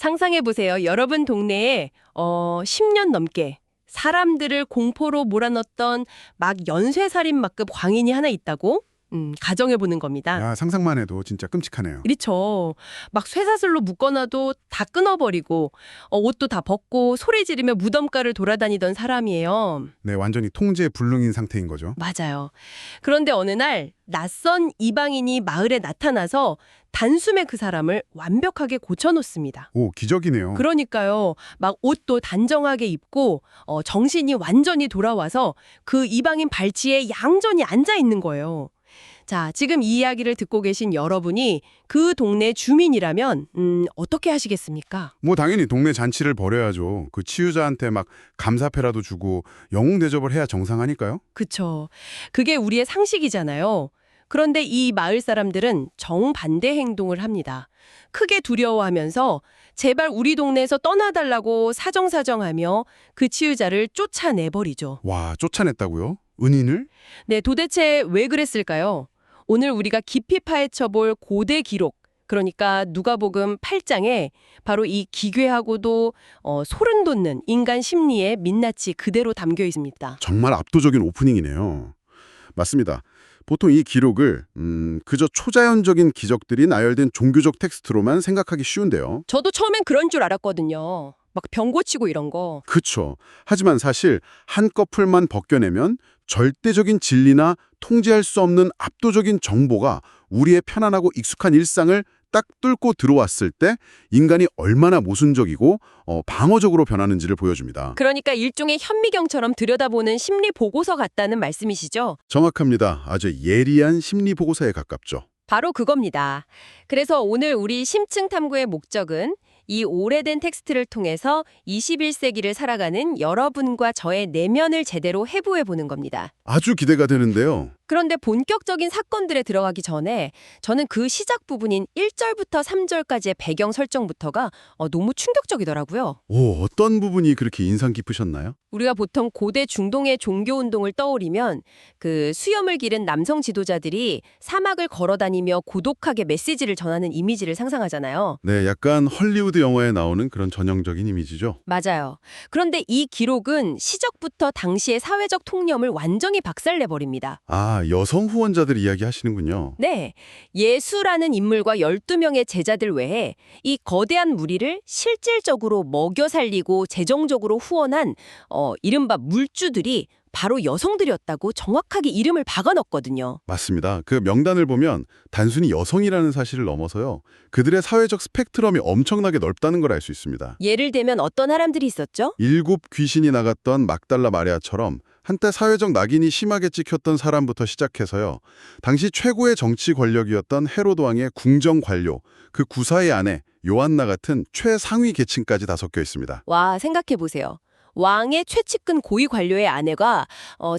상상해 보세요. 여러분 동네에 10년 넘게 사람들을 공포로 몰아넣었던 막 연쇄살인마급 광인이 하나 있다고? 가정해 보는 겁니다. 야, 상상만 해도 진짜 끔찍하네요. 그렇죠. 막 쇠사슬로 묶어놔도 다 끊어버리고 옷도 다 벗고 소리 지르며 무덤가를 돌아다니던 사람이에요. 네, 완전히 통제 불능인 상태인 거죠. 맞아요. 그런데 어느 날 낯선 이방인이 마을에 나타나서 단숨에 그 사람을 완벽하게 고쳐놓습니다. 오, 기적이네요. 그러니까요. 막 옷도 단정하게 입고 정신이 완전히 돌아와서 그 이방인 발치에 얌전히 앉아 있는 거예요. 자, 지금 이 이야기를 듣고 계신 여러분이 그 동네 주민이라면 어떻게 하시겠습니까? 뭐 당연히 동네 잔치를 벌여야죠. 그 치유자한테 막 감사패라도 주고 영웅 대접을 해야 정상하니까요. 그쵸. 그게 우리의 상식이잖아요. 그런데 이 마을 사람들은 정반대 행동을 합니다. 크게 두려워하면서 제발 우리 동네에서 떠나달라고 사정사정하며 그 치유자를 쫓아내버리죠. 와, 쫓아냈다고요? 은인을? 네, 도대체 왜 그랬을까요? 오늘 우리가 깊이 파헤쳐볼 고대 기록, 그러니까 누가복음 8장에 바로 이 기괴하고도 소름 돋는 인간 심리의 민낯이 그대로 담겨 있습니다. 정말 압도적인 오프닝이네요. 맞습니다. 보통 이 기록을 그저 초자연적인 기적들이 나열된 종교적 텍스트로만 생각하기 쉬운데요. 저도 처음엔 그런 줄 알았거든요. 막 병 고치고 이런 거. 그쵸. 하지만 사실 한꺼풀만 벗겨내면 절대적인 진리나 통제할 수 없는 압도적인 정보가 우리의 편안하고 익숙한 일상을 딱 뚫고 들어왔을 때 인간이 얼마나 모순적이고 방어적으로 변하는지를 보여줍니다. 그러니까 일종의 현미경처럼 들여다보는 심리 보고서 같다는 말씀이시죠? 정확합니다. 아주 예리한 심리 보고서에 가깝죠. 바로 그겁니다. 그래서 오늘 우리 심층 탐구의 목적은 이 오래된 텍스트를 통해서 21세기를 살아가는 여러분과 저의 내면을 제대로 해부해 보는 겁니다. 아주 기대가 되는데요. 그런데 본격적인 사건들에 들어가기 전에 저는 그 시작 부분인 1절부터 3절까지의 배경 설정부터가 너무 충격적이더라고요. 오, 어떤 부분이 그렇게 인상 깊으셨나요? 우리가 보통 고대 중동의 종교운동을 떠올리면 그 수염을 기른 남성 지도자들이 사막을 걸어다니며 고독하게 메시지를 전하는 이미지를 상상하잖아요. 네, 약간 헐리우드 영화에 나오는 그런 전형적인 이미지죠. 맞아요. 그런데 이 기록은 시작부터 당시의 사회적 통념을 완전히 박살내버립니다. 아, 여성 후원자들 이야기 하시는군요. 네, 예수라는 인물과 12명의 제자들 외에 이 거대한 무리를 실질적으로 먹여 살리고 재정적으로 후원한 이른바 물주들이 바로 여성들이었다고 정확하게 이름을 박아넣었거든요. 맞습니다. 그 명단을 보면 단순히 여성이라는 사실을 넘어서요. 그들의 사회적 스펙트럼이 엄청나게 넓다는 걸 알 수 있습니다. 예를 들면 어떤 사람들이 있었죠? 일곱 귀신이 나갔던 막달라 마리아처럼 한때 사회적 낙인이 심하게 찍혔던 사람부터 시작해서요. 당시 최고의 정치 권력이었던 헤로드 왕의 궁정 관료, 그 구사의 아내 요한나 같은 최상위 계층까지 다 섞여 있습니다. 와, 생각해보세요. 왕의 최측근 고위 관료의 아내가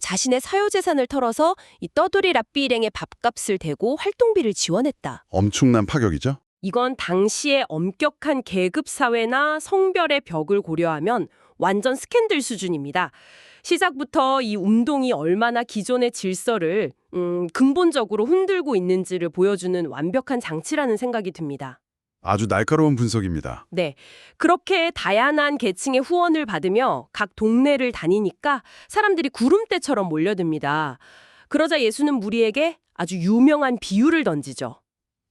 자신의 사유재산을 털어서 이 떠돌이 랍비 일행의 밥값을 대고 활동비를 지원했다. 엄청난 파격이죠? 이건 당시의 엄격한 계급 사회나 성별의 벽을 고려하면 완전 스캔들 수준입니다. 시작부터 이 운동이 얼마나 기존의 질서를 근본적으로 흔들고 있는지를 보여주는 완벽한 장치라는 생각이 듭니다. 아주 날카로운 분석입니다. 네, 그렇게 다양한 계층의 후원을 받으며 각 동네를 다니니까 사람들이 구름대처럼 몰려듭니다. 그러자 예수는 무리에게 아주 유명한 비유를 던지죠.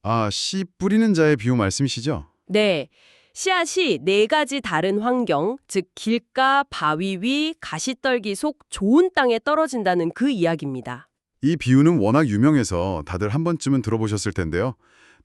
아, 씨 뿌리는 자의 비유 말씀이시죠? 네, 씨앗이 4가지 다른 환경, 즉 길가, 바위 위, 가시떨기 속 좋은 땅에 떨어진다는 그 이야기입니다. 이 비유는 워낙 유명해서 다들 한 번쯤은 들어보셨을 텐데요.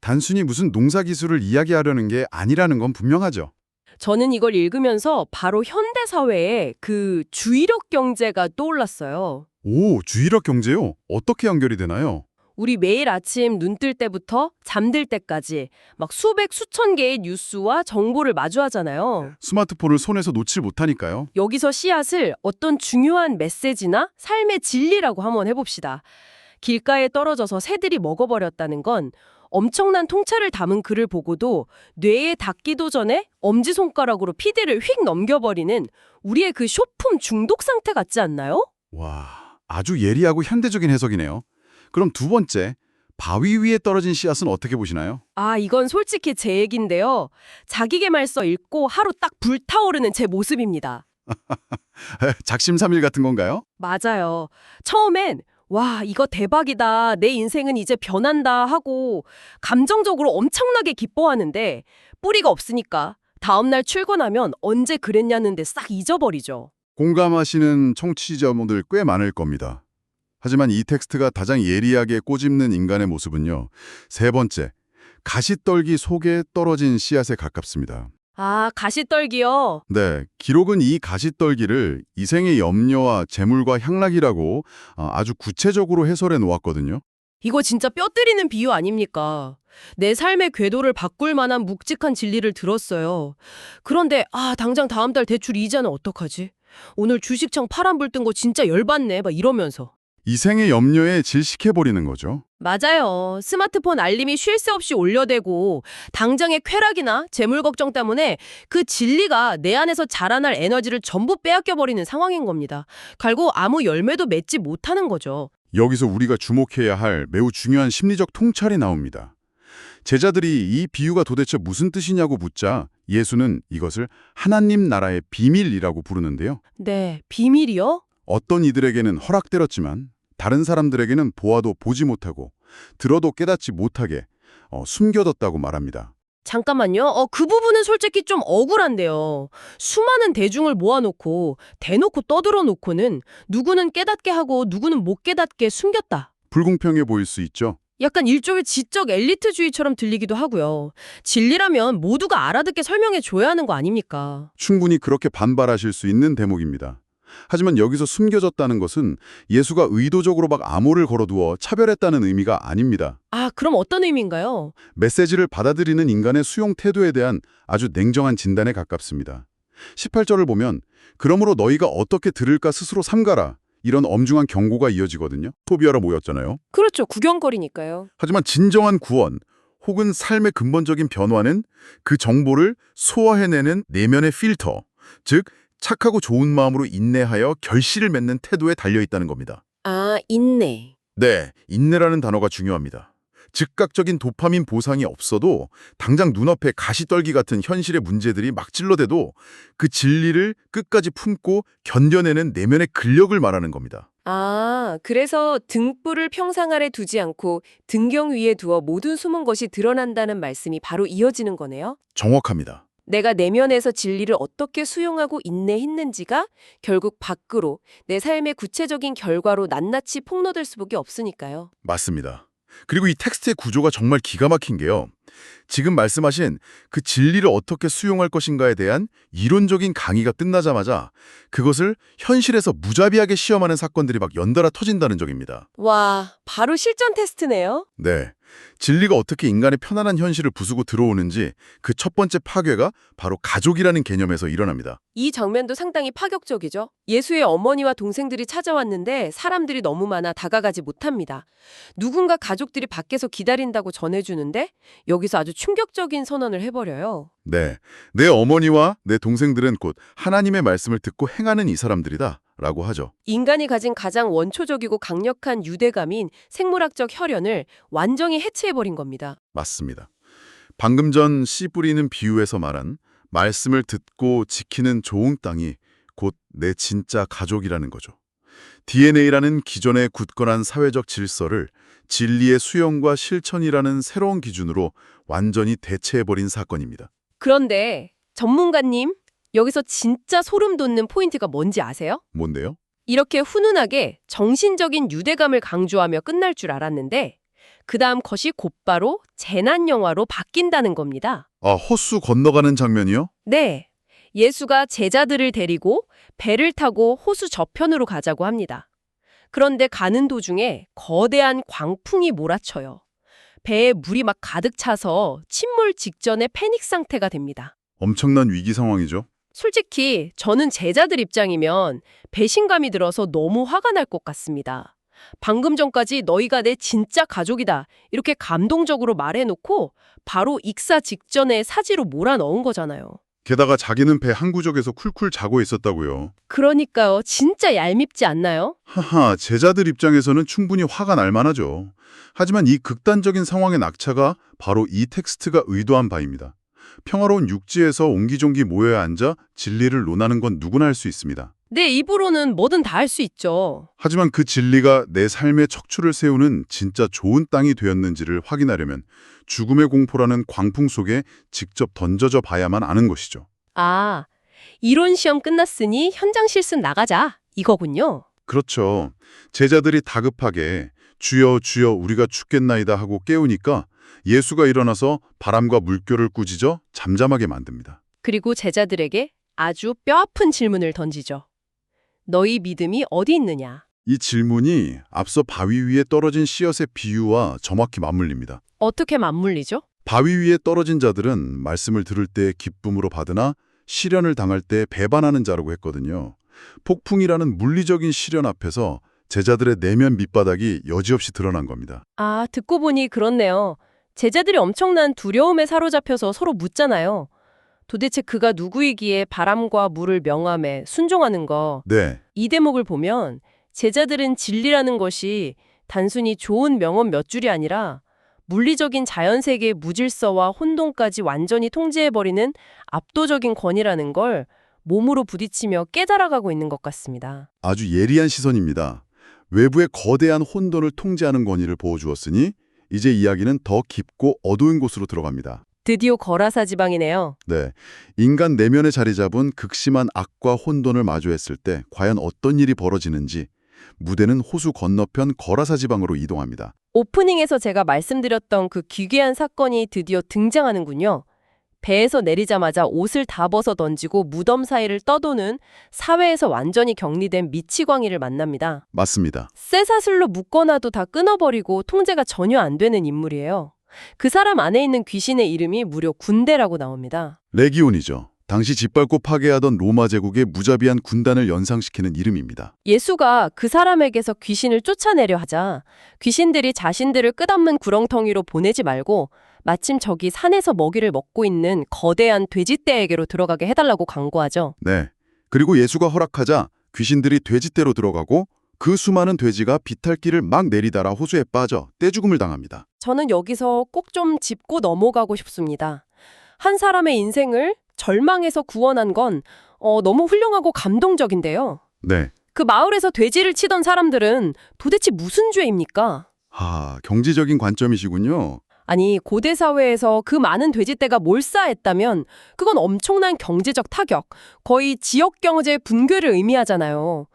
단순히 무슨 농사 기술을 이야기하려는 게 아니라는 건 분명하죠. 저는 이걸 읽으면서 바로 현대 사회에 그 주의력 경제가 떠올랐어요. 오, 주의력 경제요? 어떻게 연결이 되나요? 우리 매일 아침 눈 뜰 때부터 잠들 때까지 막 수백 수천 개의 뉴스와 정보를 마주하잖아요. 스마트폰을 손에서 놓질 못하니까요. 여기서 씨앗을 어떤 중요한 메시지나 삶의 진리라고 한번 해봅시다. 길가에 떨어져서 새들이 먹어버렸다는 건 엄청난 통찰을 담은 글을 보고도 뇌에 닿기도 전에 엄지손가락으로 PD를 휙 넘겨버리는 우리의 그 쇼품 중독 상태 같지 않나요? 와, 아주 예리하고 현대적인 해석이네요. 그럼 두 번째, 바위 위에 떨어진 씨앗은 어떻게 보시나요? 아, 이건 솔직히 제 얘긴데요. 자기계발서 읽고 하루 딱 불타오르는 제 모습입니다. 작심삼일 같은 건가요? 맞아요. 처음엔 와, 이거 대박이다. 내 인생은 이제 변한다 하고 감정적으로 엄청나게 기뻐하는데 뿌리가 없으니까 다음날 출근하면 언제 그랬냐는데 싹 잊어버리죠. 공감하시는 청취자분들 꽤 많을 겁니다. 하지만 이 텍스트가 가장 예리하게 꼬집는 인간의 모습은요. 세 번째, 가시떨기 속에 떨어진 씨앗에 가깝습니다. 아, 가시떨기요. 네, 기록은 이 가시떨기를 이생의 염려와 재물과 향락이라고 아주 구체적으로 해설해 놓았거든요. 이거 진짜 뼈 때리는 비유 아닙니까? 내 삶의 궤도를 바꿀 만한 묵직한 진리를 들었어요. 그런데 당장 다음 달 대출 이자는 어떡하지? 오늘 주식창 파란불 뜬 거 진짜 열받네. 막 이러면서. 이생의 염려에 질식해버리는 거죠. 맞아요. 스마트폰 알림이 쉴 새 없이 올려대고 당장의 쾌락이나 재물 걱정 때문에 그 진리가 내 안에서 자라날 에너지를 전부 빼앗겨버리는 상황인 겁니다. 결국 아무 열매도 맺지 못하는 거죠. 여기서 우리가 주목해야 할 매우 중요한 심리적 통찰이 나옵니다. 제자들이 이 비유가 도대체 무슨 뜻이냐고 묻자 예수는 이것을 하나님 나라의 비밀이라고 부르는데요. 네, 비밀이요? 어떤 이들에게는 허락되었지만 다른 사람들에게는 보아도 보지 못하고 들어도 깨닫지 못하게 숨겨뒀다고 말합니다. 잠깐만요. 그 부분은 솔직히 좀 억울한데요. 수많은 대중을 모아놓고 대놓고 떠들어 놓고는 누구는 깨닫게 하고 누구는 못 깨닫게 숨겼다. 불공평해 보일 수 있죠. 약간 일종의 지적 엘리트주의처럼 들리기도 하고요. 진리라면 모두가 알아듣게 설명해 줘야 하는 거 아닙니까? 충분히 그렇게 반발하실 수 있는 대목입니다. 하지만 여기서 숨겨졌다는 것은 예수가 의도적으로 막 암호를 걸어두어 차별했다는 의미가 아닙니다. 아, 그럼 어떤 의미인가요? 메시지를 받아들이는 인간의 수용 태도에 대한 아주 냉정한 진단에 가깝습니다. 18절을 보면 그러므로 너희가 어떻게 들을까 스스로 삼가라. 이런 엄중한 경고가 이어지거든요. 소비하러 모였잖아요. 그렇죠. 구경거리니까요. 하지만 진정한 구원 혹은 삶의 근본적인 변화는 그 정보를 소화해내는 내면의 필터, 즉 착하고 좋은 마음으로 인내하여 결실을 맺는 태도에 달려있다는 겁니다. 아, 인내. 네, 인내라는 단어가 중요합니다. 즉각적인 도파민 보상이 없어도 당장 눈앞에 가시떨기 같은 현실의 문제들이 막 찔러대도 그 진리를 끝까지 품고 견뎌내는 내면의 근력을 말하는 겁니다. 아, 그래서 등불을 평상 아래 두지 않고 등경 위에 두어 모든 숨은 것이 드러난다는 말씀이 바로 이어지는 거네요. 정확합니다. 내가 내면에서 진리를 어떻게 수용하고 인내했는지가 결국 밖으로 내 삶의 구체적인 결과로 낱낱이 폭로될 수밖에 없으니까요. 맞습니다. 그리고 이 텍스트의 구조가 정말 기가 막힌 게요. 지금 말씀하신 그 진리를 어떻게 수용할 것인가에 대한 이론적인 강의가 끝나자마자 그것을 현실에서 무자비하게 시험하는 사건들이 막 연달아 터진다는 점입니다. 와, 바로 실전 테스트네요. 네. 진리가 어떻게 인간의 편안한 현실을 부수고 들어오는지 그 첫 번째 파괴가 바로 가족이라는 개념에서 일어납니다. 이 장면도 상당히 파격적이죠. 예수의 어머니와 동생들이 찾아왔는데 사람들이 너무 많아 다가가지 못합니다. 누군가 가족들이 밖에서 기다린다고 전해주는데 여기서 아주 충격적인 선언을 해버려요. 네. 내 어머니와 내 동생들은 곧 하나님의 말씀을 듣고 행하는 이 사람들이다 라고 하죠. 인간이 가진 가장 원초적이고 강력한 유대감인 생물학적 혈연을 완전히 해체해버린 겁니다. 맞습니다. 방금 전 씨 뿌리는 비유에서 말한 말씀을 듣고 지키는 좋은 땅이 곧 내 진짜 가족이라는 거죠. DNA라는 기존의 굳건한 사회적 질서를 진리의 수용과 실천이라는 새로운 기준으로 완전히 대체해버린 사건입니다. 그런데 전문가님, 여기서 진짜 소름 돋는 포인트가 뭔지 아세요? 뭔데요? 이렇게 훈훈하게 정신적인 유대감을 강조하며 끝날 줄 알았는데 그 다음 것이 곧바로 재난 영화로 바뀐다는 겁니다. 아, 호수 건너가는 장면이요? 네, 예수가 제자들을 데리고 배를 타고 호수 저편으로 가자고 합니다. 그런데 가는 도중에 거대한 광풍이 몰아쳐요. 배에 물이 막 가득 차서 침몰 직전에 패닉 상태가 됩니다. 엄청난 위기 상황이죠. 솔직히 저는 제자들 입장이면 배신감이 들어서 너무 화가 날 것 같습니다. 방금 전까지 너희가 내 진짜 가족이다 이렇게 감동적으로 말해놓고 바로 익사 직전에 사지로 몰아넣은 거잖아요. 게다가 자기는 배 한 구석에서 쿨쿨 자고 있었다고요. 그러니까요. 진짜 얄밉지 않나요? 하하, 제자들 입장에서는 충분히 화가 날 만하죠. 하지만 이 극단적인 상황의 낙차가 바로 이 텍스트가 의도한 바입니다. 평화로운 육지에서 옹기종기 모여 앉아 진리를 논하는 건 누구나 할 수 있습니다. 내 입으로는 뭐든 다 할 수 있죠. 하지만 그 진리가 내 삶의 척추를 세우는 진짜 좋은 땅이 되었는지를 확인하려면 죽음의 공포라는 광풍 속에 직접 던져져 봐야만 아는 것이죠. 아, 이론 시험 끝났으니 현장 실습 나가자. 이거군요. 그렇죠. 제자들이 다급하게 주여 주여 우리가 죽겠나이다 하고 깨우니까 예수가 일어나서 바람과 물결을 꾸짖어 잠잠하게 만듭니다. 그리고 제자들에게 아주 뼈아픈 질문을 던지죠. 너희 믿음이 어디 있느냐? 이 질문이 앞서 바위 위에 떨어진 씨앗의 비유와 정확히 맞물립니다. 어떻게 맞물리죠? 바위 위에 떨어진 자들은 말씀을 들을 때 기쁨으로 받으나 시련을 당할 때 배반하는 자라고 했거든요. 폭풍이라는 물리적인 시련 앞에서 제자들의 내면 밑바닥이 여지없이 드러난 겁니다. 아, 듣고 보니 그렇네요. 제자들이 엄청난 두려움에 사로잡혀서 서로 묻잖아요. 도대체 그가 누구이기에 바람과 물을 명함에 순종하는 거. 네, 이 대목을 보면 제자들은 진리라는 것이 단순히 좋은 명언 몇 줄이 아니라 물리적인 자연세계의 무질서와 혼돈까지 완전히 통제해버리는 압도적인 권위라는 걸 몸으로 부딪히며 깨달아가고 있는 것 같습니다. 아주 예리한 시선입니다. 외부의 거대한 혼돈을 통제하는 권위를 보여주었으니 이제 이야기는 더 깊고 어두운 곳으로 들어갑니다. 드디어 거라사 지방이네요. 네, 인간 내면에 자리 잡은 극심한 악과 혼돈을 마주했을 때 과연 어떤 일이 벌어지는지 무대는 호수 건너편 거라사 지방으로 이동합니다. 오프닝에서 제가 말씀드렸던 그 기괴한 사건이 드디어 등장하는군요. 배에서 내리자마자 옷을 다 벗어 던지고 무덤 사이를 떠도는 사회에서 완전히 격리된 미치광이를 만납니다. 맞습니다. 쇠사슬로 묶어놔도 다 끊어버리고 통제가 전혀 안 되는 인물이에요. 그 사람 안에 있는 귀신의 이름이 무려 군대라고 나옵니다. 레기온이죠. 당시 짓밟고 파괴하던 로마 제국의 무자비한 군단을 연상시키는 이름입니다. 예수가 그 사람에게서 귀신을 쫓아내려 하자 귀신들이 자신들을 끝없는 구렁텅이로 보내지 말고 마침 저기 산에서 먹이를 먹고 있는 거대한 돼지떼에게로 들어가게 해달라고 강구하죠. 네. 그리고 예수가 허락하자 귀신들이 돼지떼로 들어가고 그 수많은 돼지가 비탈길을 막 내리달아 호수에 빠져 떼죽음을 당합니다. 저는 여기서 꼭 좀 짚고 넘어가고 싶습니다. 한 사람의 인생을 절망에서 구원한 건 너무 훌륭하고 감동적인데요. 네. 그 마을에서 돼지를 치던 사람들은 도대체 무슨 죄입니까? 경제적인 관점이시군요. 아니, 고대 사회에서 그 많은 돼지떼가 몰사했다면 그건 엄청난 경제적 타격, 거의 지역 경제 붕괴를 의미하잖아요.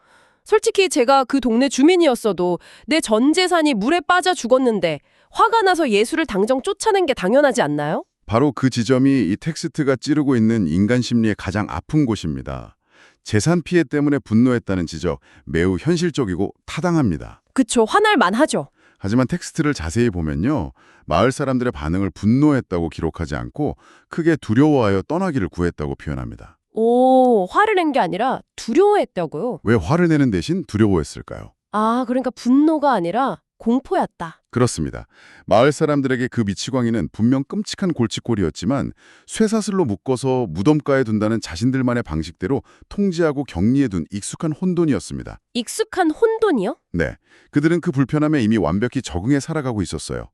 솔직히 제가 그 동네 주민이었어도 내 전 재산이 물에 빠져 죽었는데 화가 나서 예수를 당장 쫓아낸 게 당연하지 않나요? 바로 그 지점이 이 텍스트가 찌르고 있는 인간 심리의 가장 아픈 곳입니다. 재산 피해 때문에 분노했다는 지적, 매우 현실적이고 타당합니다. 그쵸, 화날 만하죠. 하지만 텍스트를 자세히 보면요. 마을 사람들의 반응을 분노했다고 기록하지 않고 크게 두려워하여 떠나기를 구했다고 표현합니다. 오, 화를 낸 게 아니라 두려워했다고요? 왜 화를 내는 대신 두려워했을까요? 아, 그러니까 분노가 아니라 공포였다. 그렇습니다. 마을 사람들에게 그 미치광이는 분명 끔찍한 골칫골이었지만 쇠사슬로 묶어서 무덤가에 둔다는 자신들만의 방식대로 통제하고 격리해둔 익숙한 혼돈이었습니다. 익숙한 혼돈이요? 네, 그들은 그 불편함에 이미 완벽히 적응해 살아가고 있었어요.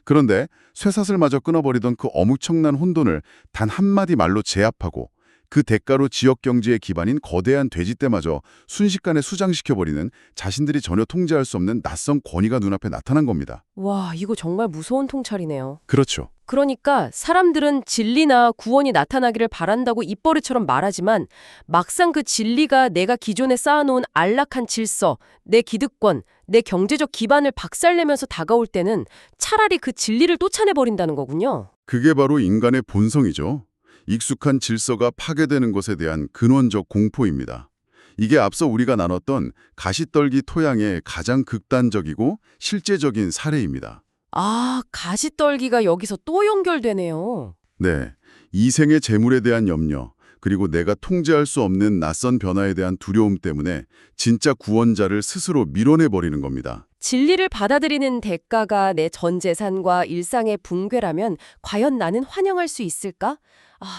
그런데 쇠사슬마저 끊어버리던 그 어무청난 혼돈을 단 한마디 말로 제압하고 그 대가로 지역 경제의 기반인 거대한 돼지떼마저 순식간에 수장시켜버리는 자신들이 전혀 통제할 수 없는 낯선 권위가 눈앞에 나타난 겁니다. 와, 이거 정말 무서운 통찰이네요. 그렇죠. 그러니까 사람들은 진리나 구원이 나타나기를 바란다고 입버릇처럼 말하지만 막상 그 진리가 내가 기존에 쌓아놓은 안락한 질서, 내 기득권, 내 경제적 기반을 박살내면서 다가올 때는 차라리 그 진리를 쫓아내버린다는 거군요. 그게 바로 인간의 본성이죠. 익숙한 질서가 파괴되는 것에 대한 근원적 공포입니다. 이게 앞서 우리가 나눴던 가시떨기 토양의 가장 극단적이고 실제적인 사례입니다. 아, 가시떨기가 여기서 또 연결되네요. 네, 이생의 재물에 대한 염려, 그리고 내가 통제할 수 없는 낯선 변화에 대한 두려움 때문에 진짜 구원자를 스스로 밀어내버리는 겁니다. 진리를 받아들이는 대가가 내 전 재산과 일상의 붕괴라면 과연 나는 환영할 수 있을까?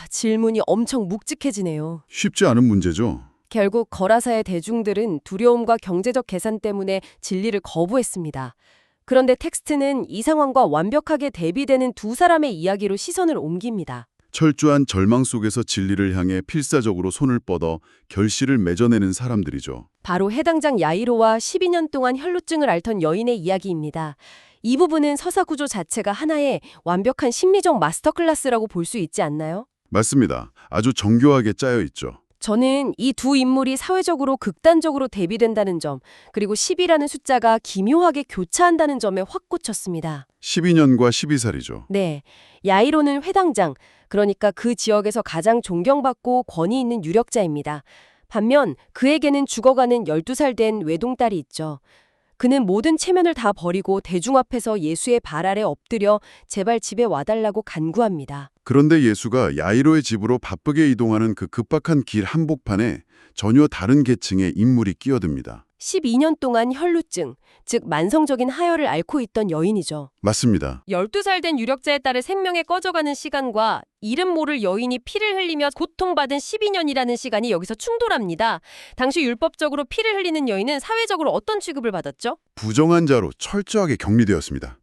질문이 엄청 묵직해지네요. 쉽지 않은 문제죠. 결국 거라사의 대중들은 두려움과 경제적 계산 때문에 진리를 거부했습니다. 그런데 텍스트는 이 상황과 완벽하게 대비되는 두 사람의 이야기로 시선을 옮깁니다. 철저한 절망 속에서 진리를 향해 필사적으로 손을 뻗어 결실을 맺어내는 사람들이죠. 바로 해당장 야이로와 12년 동안 혈루증을 앓던 여인의 이야기입니다. 이 부분은 서사 구조 자체가 하나의 완벽한 심리적 마스터클래스라고 볼 수 있지 않나요? 맞습니다. 아주 정교하게 짜여 있죠. 저는 이 두 인물이 사회적으로 극단적으로 대비된다는 점, 그리고 10이라는 숫자가 기묘하게 교차한다는 점에 확 꽂혔습니다. 12년과 12살이죠. 네, 야이로는 회당장, 그러니까 그 지역에서 가장 존경받고 권위 있는 유력자입니다. 반면 그에게는 죽어가는 12살 된 외동딸이 있죠. 그는 모든 체면을 다 버리고 대중 앞에서 예수의 발 아래 엎드려 제발 집에 와달라고 간구합니다. 그런데 예수가 야이로의 집으로 바쁘게 이동하는 그 급박한 길 한복판에 전혀 다른 계층의 인물이 끼어듭니다. 12년 동안 혈루증, 즉 만성적인 하혈을 앓고 있던 여인이죠. 맞습니다. 12살 된 유력자에 따라 생명에 꺼져가는 시간과 이름 모를 여인이 피를 흘리며 고통받은 12년이라는 시간이 여기서 충돌합니다. 당시 율법적으로 피를 흘리는 여인은 사회적으로 어떤 취급을 받았죠? 부정한 자로 철저하게 격리되었습니다.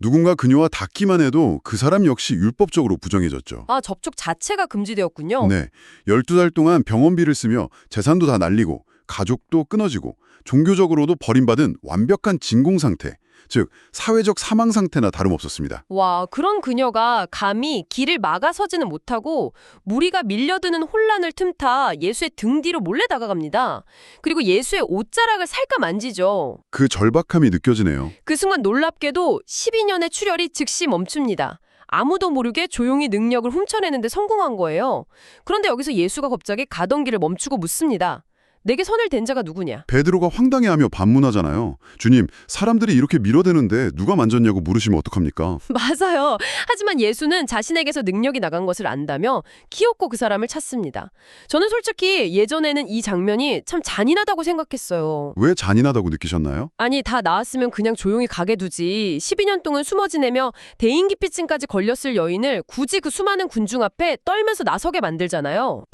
누군가 그녀와 닿기만 해도 그 사람 역시 율법적으로 부정해졌죠. 접촉 자체가 금지되었군요. 네, 12달 동안 병원비를 쓰며 재산도 다 날리고 가족도 끊어지고 종교적으로도 버림받은 완벽한 진공 상태, 즉 사회적 사망 상태나 다름없었습니다. 와, 그런 그녀가 감히 길을 막아서지는 못하고 무리가 밀려드는 혼란을 틈타 예수의 등 뒤로 몰래 다가갑니다. 그리고 예수의 옷자락을 살까 만지죠. 그 절박함이 느껴지네요. 그 순간 놀랍게도 12년의 출혈이 즉시 멈춥니다. 아무도 모르게 조용히 능력을 훔쳐내는데 성공한 거예요. 그런데 여기서 예수가 갑자기 가던 길을 멈추고 묻습니다. 내게 손을 댄 자가 누구냐? 베드로가 황당해하며 반문하잖아요. 주님, 사람들이 이렇게 밀어대는데 누가 만졌냐고 물으시면 어떡합니까? 맞아요. 하지만 예수는 자신에게서 능력이 나간 것을 안다며 기어코 그 사람을 찾습니다. 저는 솔직히 예전에는 이 장면이 참 잔인하다고 생각했어요. 왜 잔인하다고 느끼셨나요? 아니, 다 나았으면 그냥 조용히 가게 두지. 12년 동안 숨어 지내며 대인기피증까지 걸렸을 여인을 굳이 그 수많은 군중 앞에 떨면서 나서게 만들잖아요.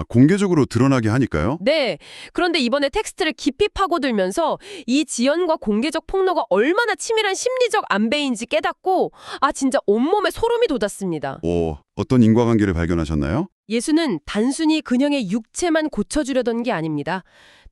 공개적으로 드러나게 하니까요? 네. 그런데 이번에 텍스트를 깊이 파고들면서 이 지연과 공개적 폭로가 얼마나 치밀한 심리적 안배인지 깨닫고 진짜 온몸에 소름이 돋았습니다. 어떤 인과관계를 발견하셨나요? 예수는 단순히 그녀의 육체만 고쳐주려던 게 아닙니다.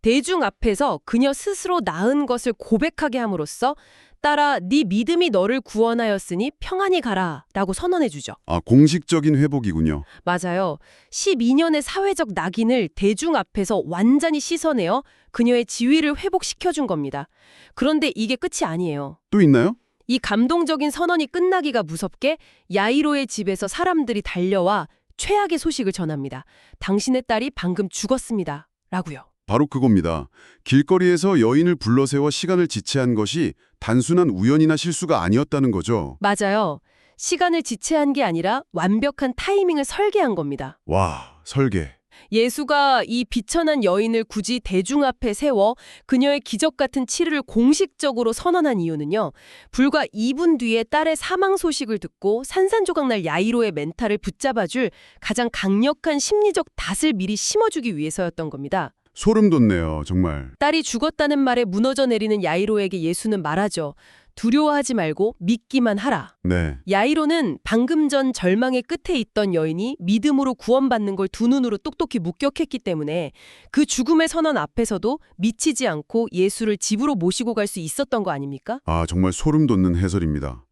대중 앞에서 그녀 스스로 낳은 것을 고백하게 함으로써 따라 네 믿음이 너를 구원하였으니 평안히 가라 라고 선언해주죠. 공식적인 회복이군요. 맞아요. 12년의 사회적 낙인을 대중 앞에서 완전히 씻어내어 그녀의 지위를 회복시켜준 겁니다. 그런데 이게 끝이 아니에요. 또 있나요? 이 감동적인 선언이 끝나기가 무섭게 야이로의 집에서 사람들이 달려와 최악의 소식을 전합니다. 당신의 딸이 방금 죽었습니다. 라고요. 바로 그겁니다. 길거리에서 여인을 불러세워 시간을 지체한 것이 단순한 우연이나 실수가 아니었다는 거죠. 맞아요. 시간을 지체한 게 아니라 완벽한 타이밍을 설계한 겁니다. 와, 설계. 예수가 이 비천한 여인을 굳이 대중 앞에 세워 그녀의 기적 같은 치료를 공식적으로 선언한 이유는요. 불과 2분 뒤에 딸의 사망 소식을 듣고 산산조각날 야이로의 멘탈을 붙잡아줄 가장 강력한 심리적 닷을 미리 심어주기 위해서였던 겁니다. 소름 돋네요, 정말. 딸이 죽었다는 말에 무너져 내리는 야이로에게 예수는 말하죠. 두려워하지 말고 믿기만 하라. 네. 야이로는 방금 전 절망의 끝에 있던 여인이 믿음으로 구원받는 걸 두 눈으로 똑똑히 목격했기 때문에 그 죽음의 선언 앞에서도 미치지 않고 예수를 집으로 모시고 갈 수 있었던 거 아닙니까? 정말 소름 돋는 해설입니다.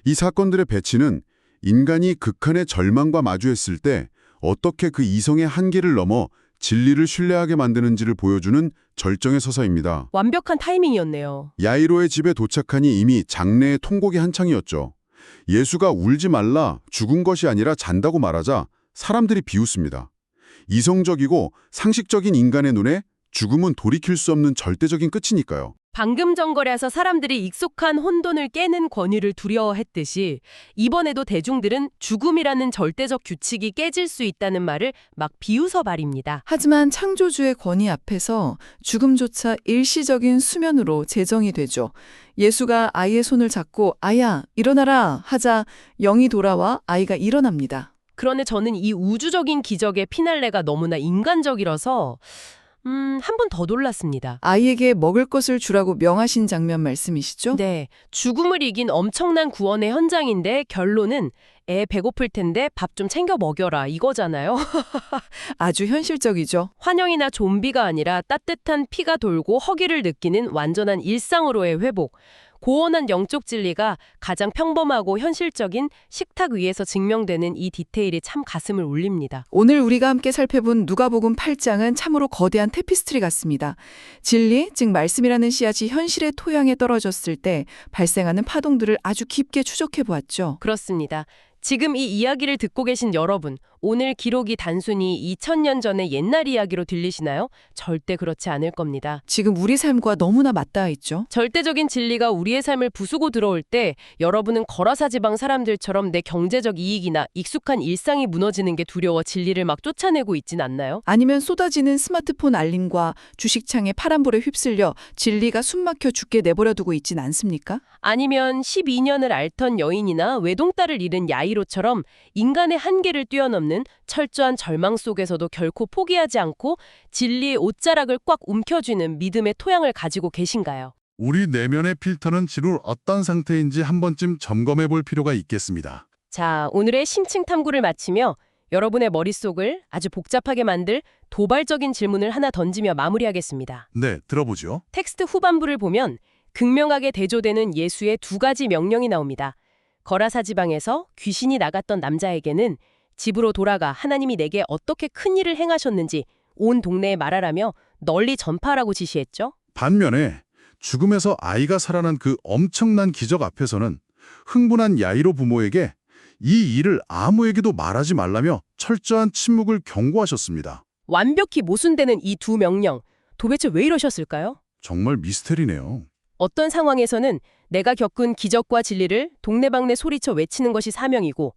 이 사건들의 배치는 인간이 극한의 절망과 마주했을 때 어떻게 그 이성의 한계를 넘어 진리를 신뢰하게 만드는지를 보여주는 절정의 서사입니다. 완벽한 타이밍이었네요. 야이로의 집에 도착하니 이미 장례의 통곡이 한창이었죠. 예수가 울지 말라, 죽은 것이 아니라 잔다고 말하자 사람들이 비웃습니다. 이성적이고 상식적인 인간의 눈에 죽음은 돌이킬 수 없는 절대적인 끝이니까요. 방금 정거래에서 사람들이 익숙한 혼돈을 깨는 권위를 두려워했듯이 이번에도 대중들은 죽음이라는 절대적 규칙이 깨질 수 있다는 말을 막 비웃어 말입니다. 하지만 창조주의 권위 앞에서 죽음조차 일시적인 수면으로 재정이 되죠. 예수가 아이의 손을 잡고 아야, 일어나라 하자 영이 돌아와 아이가 일어납니다. 그런데 저는 이 우주적인 기적의 피날레가 너무나 인간적이라서 한 번 더 놀랐습니다. 아이에게 먹을 것을 주라고 명하신 장면 말씀이시죠? 네, 죽음을 이긴 엄청난 구원의 현장인데 결론은 애 배고플 텐데 밥 좀 챙겨 먹여라 이거잖아요. 아주 현실적이죠. 환영이나 좀비가 아니라 따뜻한 피가 돌고 허기를 느끼는 완전한 일상으로의 회복. 고온한 영적 진리가 가장 평범하고 현실적인 식탁 위에서 증명되는 이 디테일이 참 가슴을 울립니다. 오늘 우리가 함께 살펴본 누가복음 8장은 참으로 거대한 테피스트리 같습니다. 진리, 즉 말씀이라는 씨앗이 현실의 토양에 떨어졌을 때 발생하는 파동들을 아주 깊게 추적해 보았죠. 그렇습니다. 지금 이 이야기를 듣고 계신 여러분, 오늘 기록이 단순히 2000년 전의 옛날 이야기로 들리시나요? 절대 그렇지 않을 겁니다. 지금 우리 삶과 너무나 맞닿아 있죠. 절대적인 진리가 우리의 삶을 부수고 들어올 때 여러분은 거라사 지방 사람들처럼 내 경제적 이익이나 익숙한 일상이 무너지는 게 두려워 진리를 막 쫓아내고 있진 않나요? 아니면 쏟아지는 스마트폰 알림과 주식창의 파란불에 휩쓸려 진리가 숨막혀 죽게 내버려두고 있진 않습니까? 아니면 12년을 앓던 여인이나 외동딸을 잃은 야이로처럼 인간의 한계를 뛰어넘는 철저한 절망 속에서도 결코 포기하지 않고 진리의 옷자락을 꽉 움켜쥐는 믿음의 토양을 가지고 계신가요? 우리 내면의 필터는 지금 어떤 상태인지 한 번쯤 점검해 볼 필요가 있겠습니다. 자, 오늘의 심층 탐구를 마치며 여러분의 머릿속을 아주 복잡하게 만들 도발적인 질문을 하나 던지며 마무리하겠습니다. 네, 들어보죠. 텍스트 후반부를 보면 극명하게 대조되는 예수의 두 가지 명령이 나옵니다. 거라사 지방에서 귀신이 나갔던 남자에게는 집으로 돌아가 하나님이 내게 어떻게 큰 일을 행하셨는지 온 동네에 말하라며 널리 전파하라고 지시했죠. 반면에 죽음에서 아이가 살아난 그 엄청난 기적 앞에서는 흥분한 야이로 부모에게 이 일을 아무에게도 말하지 말라며 철저한 침묵을 경고하셨습니다. 완벽히 모순되는 이 두 명령, 도대체 왜 이러셨을까요? 정말 미스테리네요. 어떤 상황에서는 내가 겪은 기적과 진리를 동네방네 소리쳐 외치는 것이 사명이고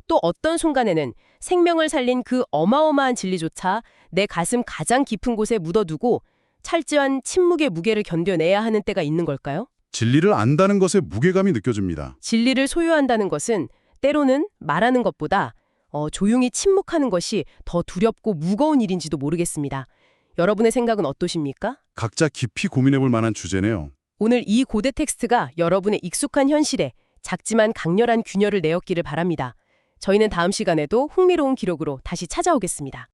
또 어떤 순간에는 생명을 살린 그 어마어마한 진리조차 내 가슴 가장 깊은 곳에 묻어두고 철저한 침묵의 무게를 견뎌내야 하는 때가 있는 걸까요? 진리를 안다는 것에 무게감이 느껴집니다. 진리를 소유한다는 것은 때로는 말하는 것보다 조용히 침묵하는 것이 더 두렵고 무거운 일인지도 모르겠습니다. 여러분의 생각은 어떠십니까? 각자 깊이 고민해 볼 만한 주제네요. 오늘 이 고대 텍스트가 여러분의 익숙한 현실에 작지만 강렬한 균열을 내었기를 바랍니다. 저희는 다음 시간에도 흥미로운 기록으로 다시 찾아오겠습니다.